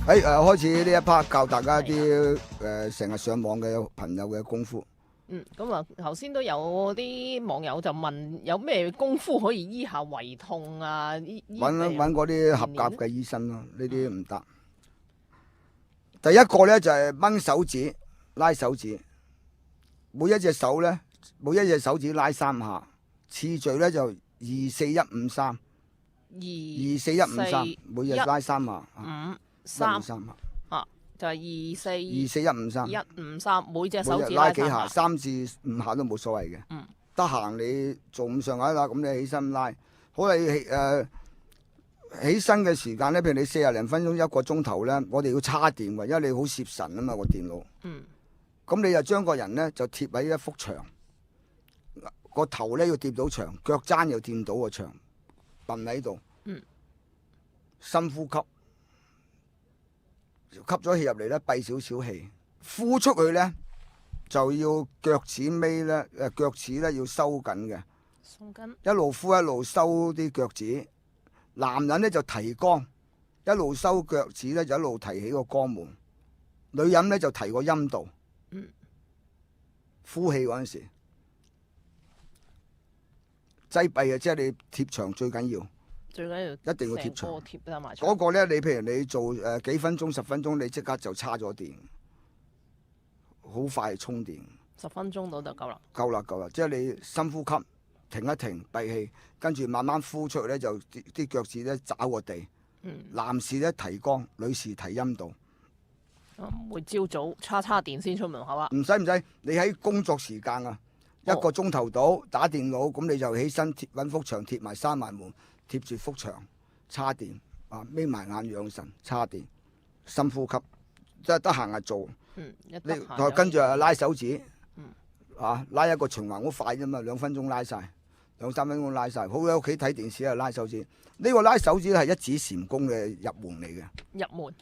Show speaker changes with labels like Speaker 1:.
Speaker 1: 開始呢一 part 教大家啲成日上網嘅朋友嘅功夫。
Speaker 2: 咁啊，頭先都有啲網友就問有咩功夫可以醫下胃痛啊？
Speaker 1: 揾嗰啲合格嘅醫生咯，呢啲唔得。第一個咧就係掹手指、拉手指，每一隻手指拉3下，次序咧就24153，24153，每日拉3下，153下。
Speaker 2: 就係24153，每隻手指
Speaker 1: 拉幾下，3至5下都冇所謂嘅。得閒你做咁上下啦，咁你起身拉。好啦，起身嘅時間咧，譬如你40零分鐘1個鐘頭咧，我哋要叉電嘅，因為你好攝神啊嘛個電腦。咁你就將個人咧就貼喺一幅牆，個頭咧要掂到牆，腳踭又掂到個牆，瞓喺度。深呼吸。吸咗氣入嚟咧，閉少少氣，呼出去咧就要腳趾尾咧，腳趾咧要收緊嘅，
Speaker 2: 鬆緊，
Speaker 1: 一路呼一路收啲腳趾。男人咧就提肛，一路收腳趾咧就一路提起個肛門。女人咧就提個陰道。呼氣嗰陣時，擠閉啊，即係你貼牆最緊要。
Speaker 2: 最緊要
Speaker 1: 一定要貼牆，
Speaker 2: 貼得埋。
Speaker 1: 嗰個咧，你譬如你做幾分鐘、10分鐘，你即刻就叉咗電，好快充電。
Speaker 2: 10分鐘到就夠啦。
Speaker 1: 夠啦，即係你深呼吸，停一停，閉氣，跟住慢慢呼出去咧，就啲腳趾咧找個地。男士咧提肛，女士提陰道。
Speaker 2: 每朝早叉電先出門口啊？
Speaker 1: 唔使，你喺工作時間啊，1個鐘頭到打電腦，咁你就起身揾幅牆貼埋閂埋門。貼住幅牆，叉電啊，眯埋眼養神，叉電，深呼吸，即係得閒做。跟住拉手指，拉一個循環好快啫嘛，2分鐘拉晒，2、3分鐘拉晒。好喺屋企睇電視啊，拉手指。呢個拉手指係一指禪功嘅入門嚟嘅。
Speaker 2: 入門。